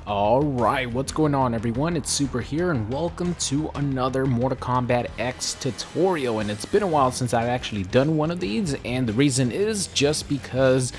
Alright, what's going on everyone? It's Super here and welcome to another Mortal Kombat X tutorial. And it's been a while since I've actually done one of these, and the reason is just because,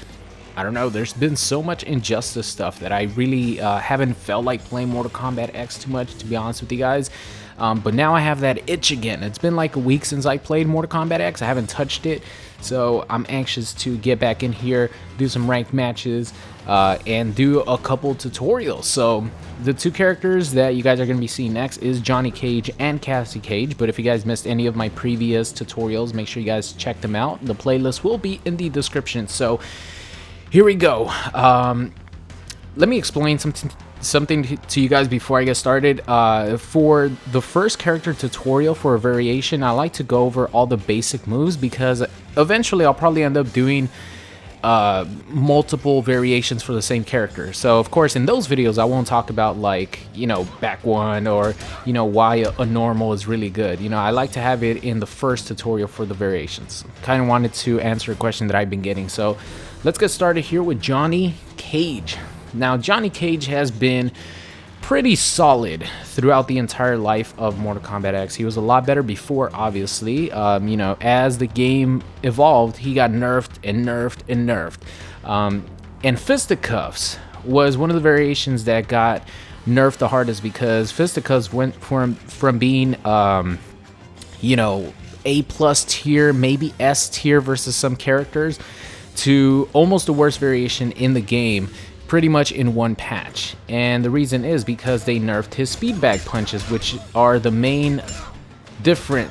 I don't know, there's been so much Injustice stuff that I really haven't felt like playing Mortal Kombat X too much, to be honest with you guys. But now I have that itch again. It's been like a week since I played Mortal Kombat X. I haven't touched it, so I'm anxious to get back in here, do some ranked matches, and do a couple tutorials. So the two characters that you guys are going to be seeing next is Johnny Cage and Cassie Cage. But if you guys missed any of my previous tutorials, make sure you guys check them out. The playlist will be in the description. So here we go. Let me explain something to you guys before I get started. For the first character tutorial for a variation, I like to go over all the basic moves because eventually I'll probably end up doing multiple variations for the same character. So of course in those videos I won't talk about, like, you know, back one or, you know, why a normal is really good. You know, I like to have it in the first tutorial for the variations. Kind of wanted to answer a question that I've been getting. So let's get started here with Johnny Cage. Now, Johnny Cage has been pretty solid throughout the entire life of Mortal Kombat X. He was a lot better before, obviously. You know, as the game evolved, he got nerfed and nerfed and nerfed. And Fisticuffs was one of the variations that got nerfed the hardest, because Fisticuffs went from being, you know, A+ tier, maybe S tier versus some characters, to almost the worst variation in the game, pretty much in one patch. And the reason is because they nerfed his speed bag punches, which are the main different,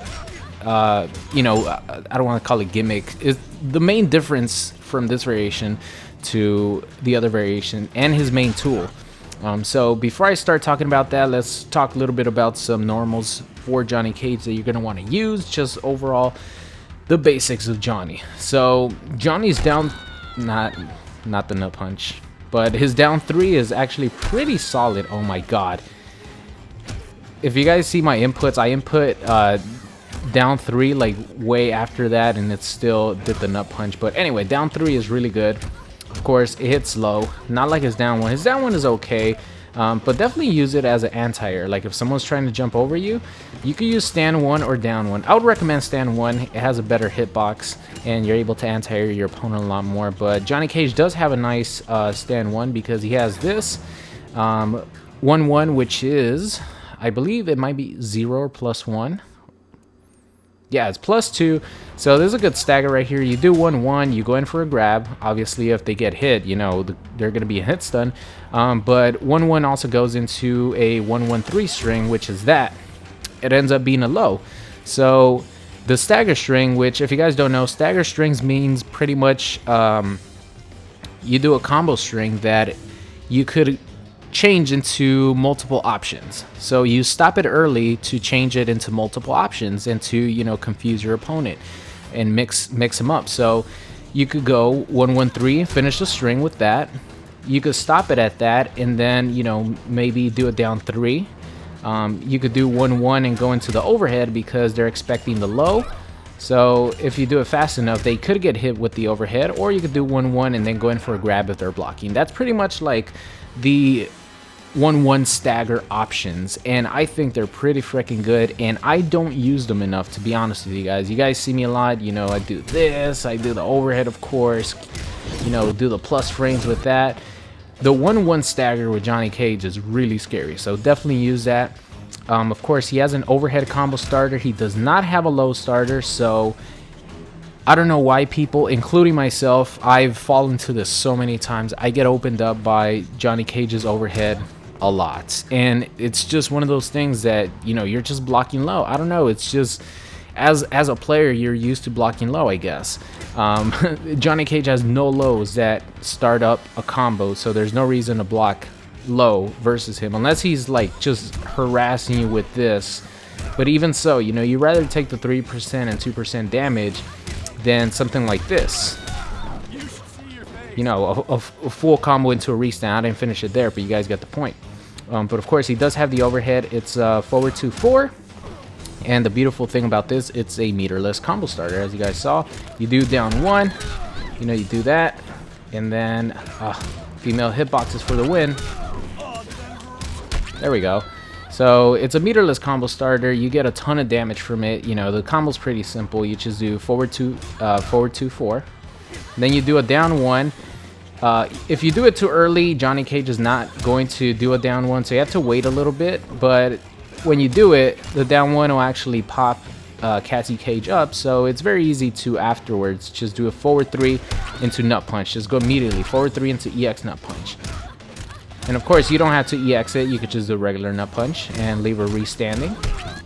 you know, I don't want to call it gimmick, is the main difference from this variation to the other variation, and his main tool. So before I start talking about that, let's talk a little bit about some normals for Johnny Cage that you're going to want to use, just overall the basics of Johnny. So Johnny's down, not the nut punch, but his down 3 is actually pretty solid. Oh my god. If you guys see my inputs, I input down 3 like way after that, and it still did the nut punch. But anyway, down 3 is really good. Of course, it hits low. Not like his down 1. His down 1 is okay. But definitely use it as an anti-air. Like if someone's trying to jump over you, you could use stand 1 or down 1. I would recommend stand 1. It has a better hitbox, and you're able to anti-air your opponent a lot more. But Johnny Cage does have a nice stand 1, because he has this 1-1, which is, I believe it might be 0 or +1. Yeah, it's +2. So there's a good stagger right here. You do 1-1, you go in for a grab. Obviously, if they get hit, you know, they're going to be a hit stun. But 1-1 also goes into a 1-1-3 string, which is that. It ends up being a low. So the stagger string, which if you guys don't know, stagger strings means pretty much you do a combo string that you could change into multiple options. So you stop it early to change it into multiple options and to, you know, confuse your opponent and mix them up. So you could go 1-1-3, finish the string with that. You could stop it at that, and then, you know, maybe do it down 3. You could do 1-1 and go into the overhead because they're expecting the low. So if you do it fast enough, they could get hit with the overhead, or you could do 1-1 and then go in for a grab if they're blocking. That's pretty much like the 1-1 stagger options, and I think they're pretty freaking good, and I don't use them enough, to be honest with you guys. You guys see me a lot, you know, I do this, I do the overhead, of course, you know, do the plus frames with that. The 1-1 stagger with Johnny Cage is really scary, so definitely use that. Of course, he has an overhead combo starter. He does not have a low starter, so I don't know why people, including myself, I've fallen to this so many times. I get opened up by Johnny Cage's overhead a lot, and it's just one of those things that, you know, you're just blocking low. I don't know, it's just as a player you're used to blocking low, I guess. Johnny Cage has no lows that start up a combo, so there's no reason to block low versus him, unless he's like just harassing you with this. But even so, you know, you rather take the 3% and 2% damage than something like this. You know, a full combo into a restand. I didn't finish it there, but you guys get the point. But of course, he does have the overhead. It's forward 2-4. And the beautiful thing about this, it's a meterless combo starter, as you guys saw. You do down 1. You know, you do that. And then female hitboxes for the win. There we go. So it's a meterless combo starter. You get a ton of damage from it. You know, the combo's pretty simple. You just do forward 2, 4. Then you do a down 1. If you do it too early, Johnny Cage is not going to do a down 1, so you have to wait a little bit. But when you do it, the down 1 will actually pop Cassie Cage up, so it's very easy to afterwards just do a forward 3 into nut punch. Just go immediately forward 3 into EX nut punch. And of course, you don't have to EX it. You could just do a regular nut punch and leave her restanding.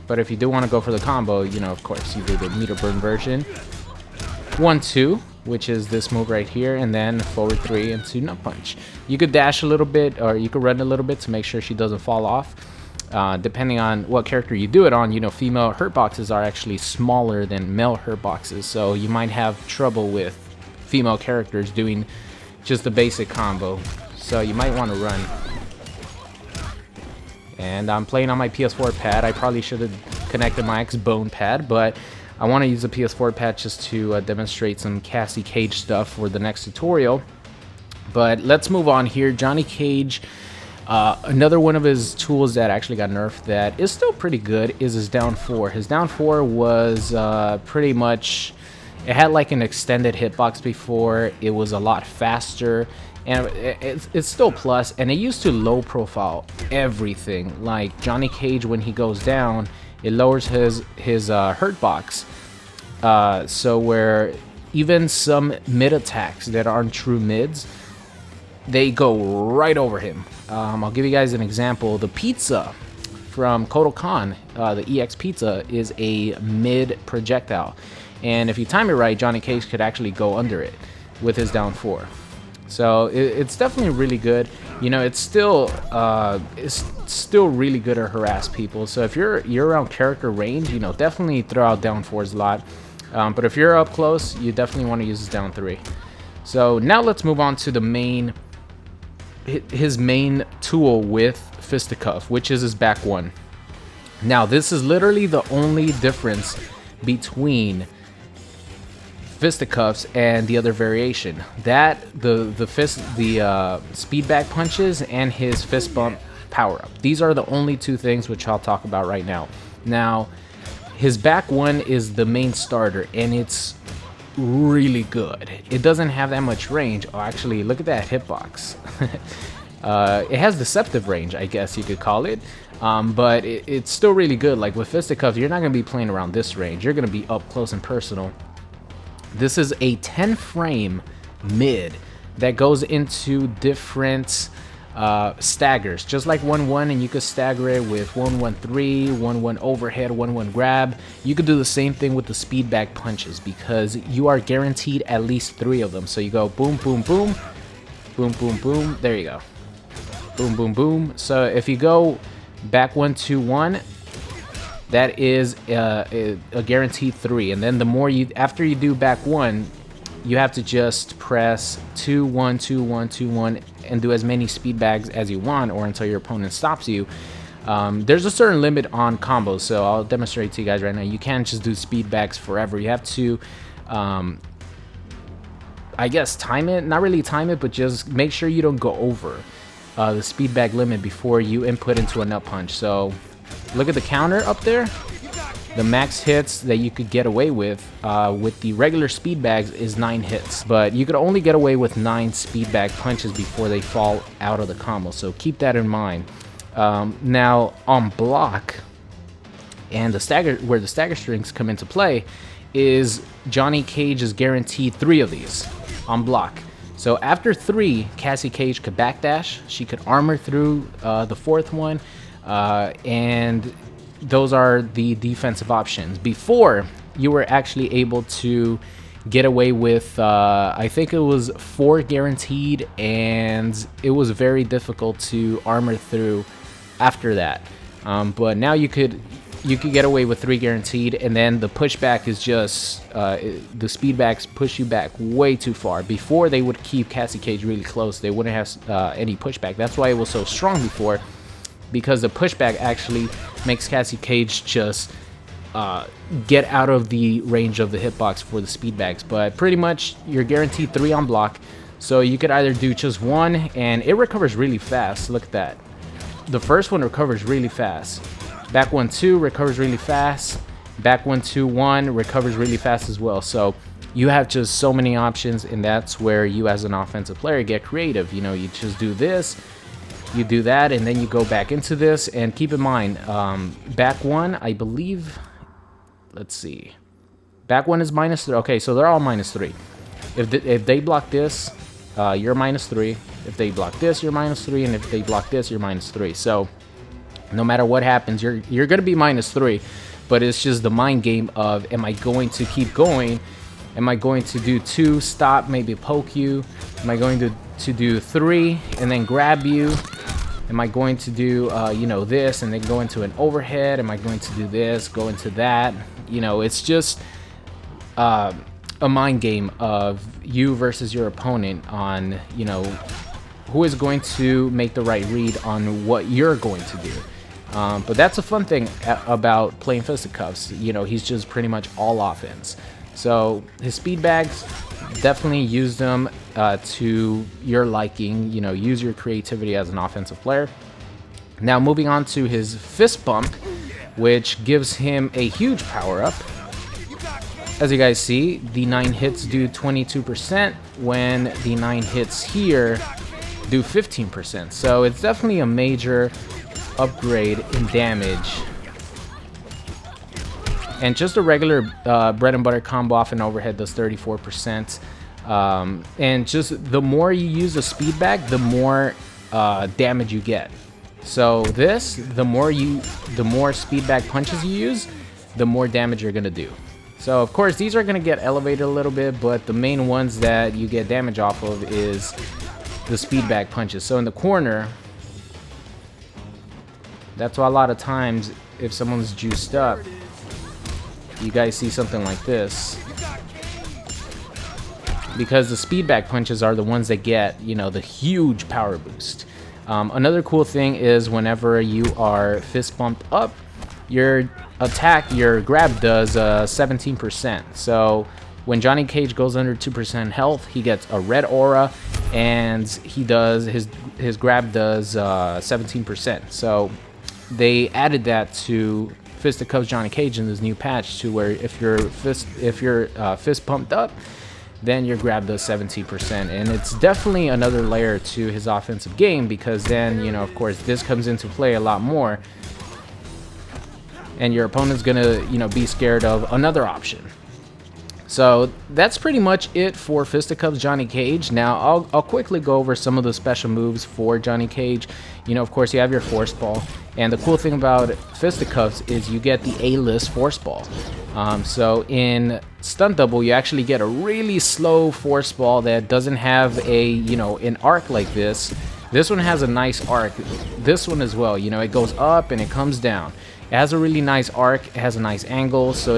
But if you do want to go for the combo, you know, of course, you do the meter burn version. 1-2, which is this move right here, and then forward 3 into nut punch. You could dash a little bit, or you could run a little bit to make sure she doesn't fall off. Depending on what character you do it on, you know, female hurt boxes are actually smaller than male hurt boxes, so you might have trouble with female characters doing just the basic combo. So you might want to run. And I'm playing on my PS4 pad. I probably should have connected my Xbone pad, but I want to use the PS4 pad just to demonstrate some Cassie Cage stuff for the next tutorial. But let's move on here. Johnny Cage, another one of his tools that actually got nerfed that is still pretty good is his down 4. His down 4 was pretty much, it had like an extended hitbox before. It was a lot faster. And it's still plus, and it used to low profile everything. Like Johnny Cage, when he goes down, it lowers his hurt box. So where even some mid attacks that aren't true mids, they go right over him. I'll give you guys an example. The pizza from Kotal Kahn, the EX pizza, is a mid projectile. And if you time it right, Johnny Cage could actually go under it with his down 4. So it's definitely really good. You know, it's still really good to harass people. So if you're around character range, you know, definitely throw out down 4s a lot. But if you're up close, you definitely want to use his down 3. So now let's move on to the his main tool with Fisticuff, which is his back 1. Now this is literally the only difference between Fisticuffs and the other variation. That the speed back punches and his fist bump power up. These are the only two things which I'll talk about right now. Now, his back 1 is the main starter, and it's really good. It doesn't have that much range. Oh, actually, look at that hitbox. It has deceptive range, I guess you could call it. But it's still really good. Like with Fisticuffs, you're not going to be playing around this range. You're going to be up close and personal. This is a 10 frame mid that goes into different staggers, just like 1-1, and you could stagger it with 1-1-3, 1-1 overhead, 1-1 grab. You could do the same thing with the speed back punches because you are guaranteed at least 3 of them. So you go boom, boom, boom, boom, boom, boom. There you go. Boom, boom, boom. So if you go back 1-2-1, that is a guaranteed 3. And then the more after you do back 1, you have to just press 2-1, 2-1, 2-1, and do as many speed bags as you want, or until your opponent stops you. There's a certain limit on combos, so I'll demonstrate to you guys right now. You can't just do speed bags forever. You have to, I guess, time it. Not really time it, but just make sure you don't go over the speed bag limit before you input into a nut punch. So look at the counter up there. The max hits that you could get away with the regular speed bags is 9 hits. But you could only get away with 9 speed bag punches before they fall out of the combo. So keep that in mind. Now on block, and the stagger, where the stagger strings come into play, is Johnny Cage is guaranteed 3 of these on block. So after 3, Cassie Cage could backdash. She could armor through the 4th one. And those are the defensive options. Before, you were actually able to get away with, I think it was 4 guaranteed, and it was very difficult to armor through after that. But now you could get away with 3 guaranteed, and then the pushback is just, the speed backs push you back way too far. Before, they would keep Cassie Cage really close. They wouldn't have any pushback. That's why it was so strong before, because the pushback actually makes Cassie Cage just get out of the range of the hitbox for the speed bags. But pretty much you're guaranteed 3 on block, so you could either do just 1, and it recovers really fast. Look at that. the first one recovers really fast. Back 1-2 recovers really fast. Back 1-2-1 recovers really fast as well. So you have just so many options, and that's where you as an offensive player get creative. You know, you just do this, you do that, and then you go back into this. And keep in mind, back one, I believe, let's see, back one is -3. Okay, so they're all -3. If they block this, you're -3. If they block this, you're -3, and if they block this, you're -3. So no matter what happens, you're gonna be -3. But it's just the mind game of, am I going to keep going? Am I going to do 2, stop, maybe poke you? Am I going to do 3 and then grab you? Am I going to do, you know, this and then go into an overhead? Am I going to do this, go into that? You know, it's just a mind game of you versus your opponent on, you know, who is going to make the right read on what you're going to do. But that's a fun thing about playing Fisticuffs. You know, he's just pretty much all offense. So his speed bags, definitely use them to your liking. You know, use your creativity as an offensive player. Now moving on to his fist bump, which gives him a huge power up. As you guys see, the 9 hits do 22%, when the 9 hits here do 15%. So it's definitely a major upgrade in damage. And just a regular bread and butter combo off an overhead does 34%. And just the more you use a speed bag, the more damage you get. So this, the more speed bag punches you use, the more damage you're gonna do. So of course these are gonna get elevated a little bit, but the main ones that you get damage off of is the speed bag punches. So in the corner, that's why a lot of times if someone's juiced up, you guys see something like this, because the speed back punches are the ones that get, you know, the huge power boost. Another cool thing is whenever you are fist bumped up, your attack, your grab does 17%. So when Johnny Cage goes under 2% health, he gets a red aura, and he does his grab does 17%. So they added that to Fisticuffs Johnny Cage in this new patch, to where if you're fist pumped up, then your grab does 17%. And it's definitely another layer to his offensive game, because then, you know, of course this comes into play a lot more, and your opponent's gonna, you know, be scared of another option. So that's pretty much it for Fisticuffs Johnny Cage. Now I'll quickly go over some of the special moves for Johnny Cage. You know, of course you have your force ball, and the cool thing about Fisticuffs is you get the A-list force ball. So in stunt double, you actually get a really slow force ball that doesn't have a, you know, an arc like this. This one has a nice arc. This one as well, you know, it goes up and it comes down. It has a really nice arc. It has a nice angle, so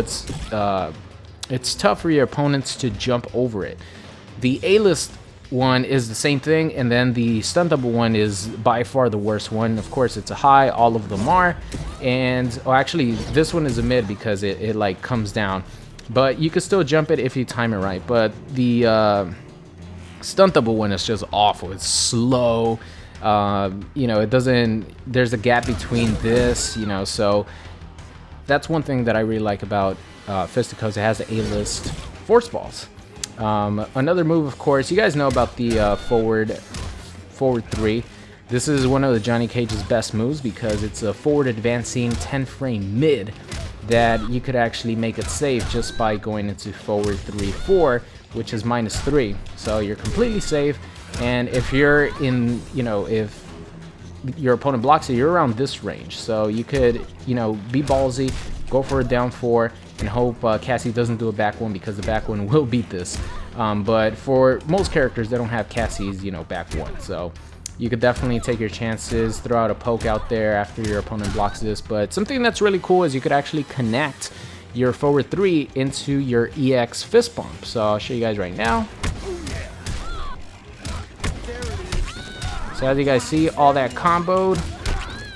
it's tough for your opponents to jump over it. The A-list one is the same thing, and then the stunt double one is by far the worst one. Of course, it's a high, all of them are, and oh, actually this one is a mid because it like comes down, but you can still jump it if you time it right. But the stunt double one is just awful. It's slow. You know, it doesn't, there's a gap between this, you know, so that's one thing that I really like about Fisticuffs. It has the A-list force balls. Another move, of course, you guys know about the forward 3. This is one of the Johnny Cage's best moves because it's a forward advancing 10 frame mid that you could actually make it safe just by going into forward 3-4, which is -3. So you're completely safe, and if you're in, you know, if your opponent blocks it, you're around this range, so you could, you know, be ballsy, go for a down 4, and hope Cassie doesn't do a back 1, because the back 1 will beat this. But for most characters, they don't have Cassie's, you know, back 1, so you could definitely take your chances, throw out a poke out there after your opponent blocks this. But something that's really cool is you could actually connect your forward 3 into your EX fist bump. So I'll show you guys right now. So as you guys see, all that comboed,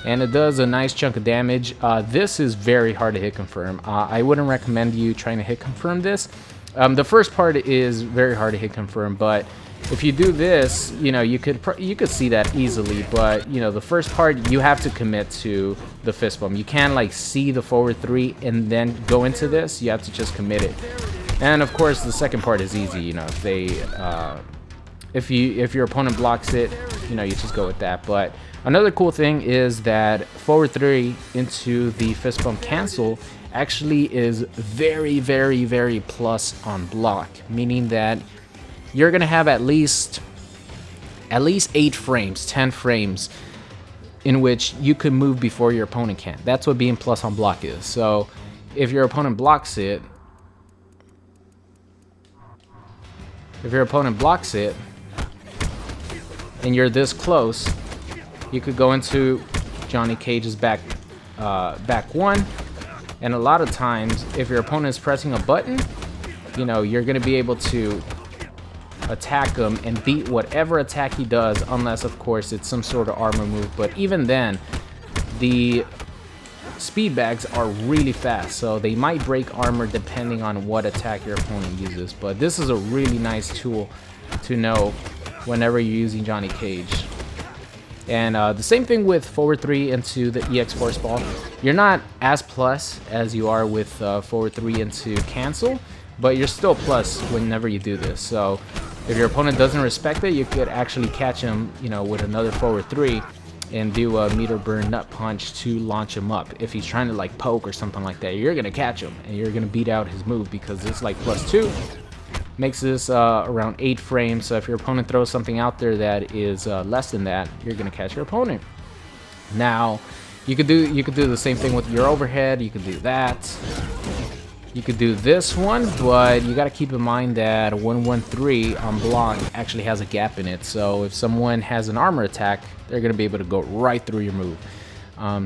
and it does a nice chunk of damage. This is very hard to hit confirm. I wouldn't recommend you trying to hit confirm this. The first part is very hard to hit confirm, but if you do this, you know, you could see that easily, but you know, the first part you have to commit to the fist bump. You can't like see the forward 3 and then go into this. You have to just commit it. And of course, the second part is easy. You know, if your opponent blocks it, you know, you just go with that. But another cool thing is that forward 3 into the fist bump cancel actually is very, very, very plus on block, meaning that you're gonna have at least 8 frames, 10 frames in which you can move before your opponent can. That's what being plus on block is. So if your opponent blocks it, and you're this close, you could go into Johnny Cage's back one, and a lot of times if your opponent is pressing a button, you know, you're gonna be able to attack him and beat whatever attack he does, unless of course it's some sort of armor move. But even then, the speed bags are really fast, so they might break armor depending on what attack your opponent uses. But this is a really nice tool to know whenever you're using Johnny Cage. And the same thing with forward 3 into the EX force ball. You're not as plus as you are with forward 3 into cancel, but you're still plus whenever you do this. So if your opponent doesn't respect it, you could actually catch him, you know, with another forward 3 and do a meter burn nut punch to launch him up. If he's trying to like poke or something like that, you're gonna catch him and you're gonna beat out his move, because it's like +2 makes this around 8 frames. So if your opponent throws something out there that is less than that, you're gonna catch your opponent. Now you could do the same thing with your overhead. You could do that. You could do this one, but you got to keep in mind that 113 on block actually has a gap in it. So if someone has an armor attack, they're going to be able to go right through your move.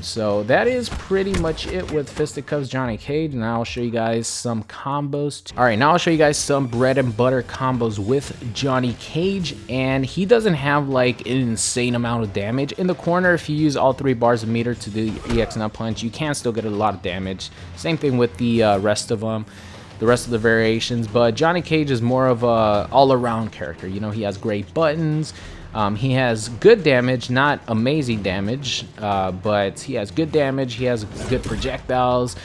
So that is pretty much it with Fisticuffs Johnny Cage. Now I'll show you guys some combos. All right, now I'll show you guys some bread and butter combos with Johnny Cage. And he doesn't have like an insane amount of damage. In the corner, if you use all 3 bars of meter to do the EX nut punch, you can still get a lot of damage. Same thing with the rest of them. The rest of the variations. But Johnny Cage is more of a all-around character. You know, he has great buttons. He has good damage, not amazing damage, but he has good damage. He has good projectiles.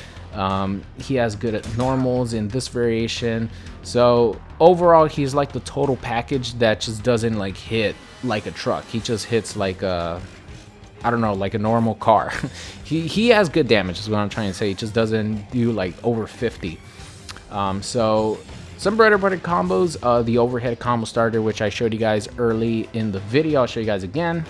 He has good normals in this variation. So overall, he's like the total package that just doesn't like hit like a truck. He just hits like a, I don't know, like a normal car. he has good damage is what I'm trying to say. He just doesn't do like over 50. So some bread and butter combos, the overhead combo starter, which I showed you guys early in the video. I'll show you guys again.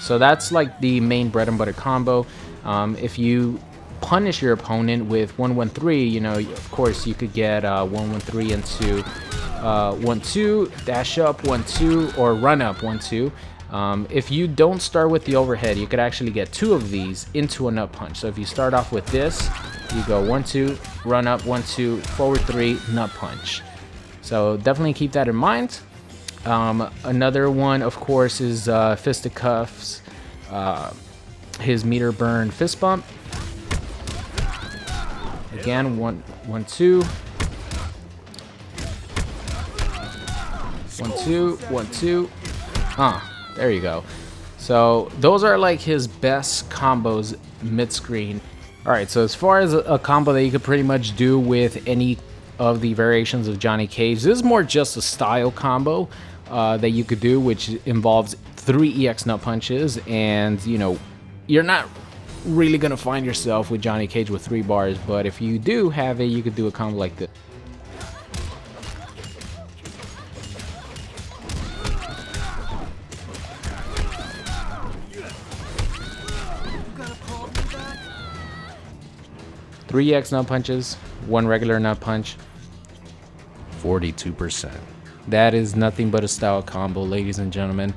So that's like the main bread and butter combo. If you punish your opponent with 113, you know, of course you could get 113 into 1-2, dash up 1-2, or run up 1-2. If you don't start with the overhead, you could actually get 2 of these into a nut punch. So if you start off with this, you go 1-2, run up 1-2, forward 3, nut punch. So definitely keep that in mind. Another one, of course, is Fisticuffs, his meter burn fist bump. Again, 1-2, 1-2, 1-2. There you go. So those are like his best combos mid-screen. Alright, so as far as a combo that you could pretty much do with any of the variations of Johnny Cage, this is more just a style combo that you could do, which involves 3 EX nut punches. And you know, you're not really gonna find yourself with Johnny Cage with 3 bars, but if you do have it, you could do a combo like this. Three EX nut punches, 1 regular nut punch, 42%. That is nothing but a style combo, ladies and gentlemen.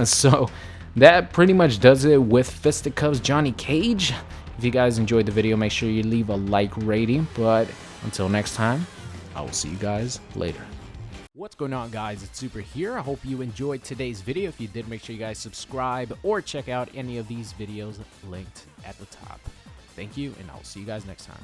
So that pretty much does it with Fisticuffs Johnny Cage. If you guys enjoyed the video, make sure you leave a like rating. But until next time, I will see you guys later. What's going on, guys? It's Super here. I hope you enjoyed today's video. If you did, make sure you guys subscribe or check out any of these videos linked at the top. Thank you, and I'll see you guys next time.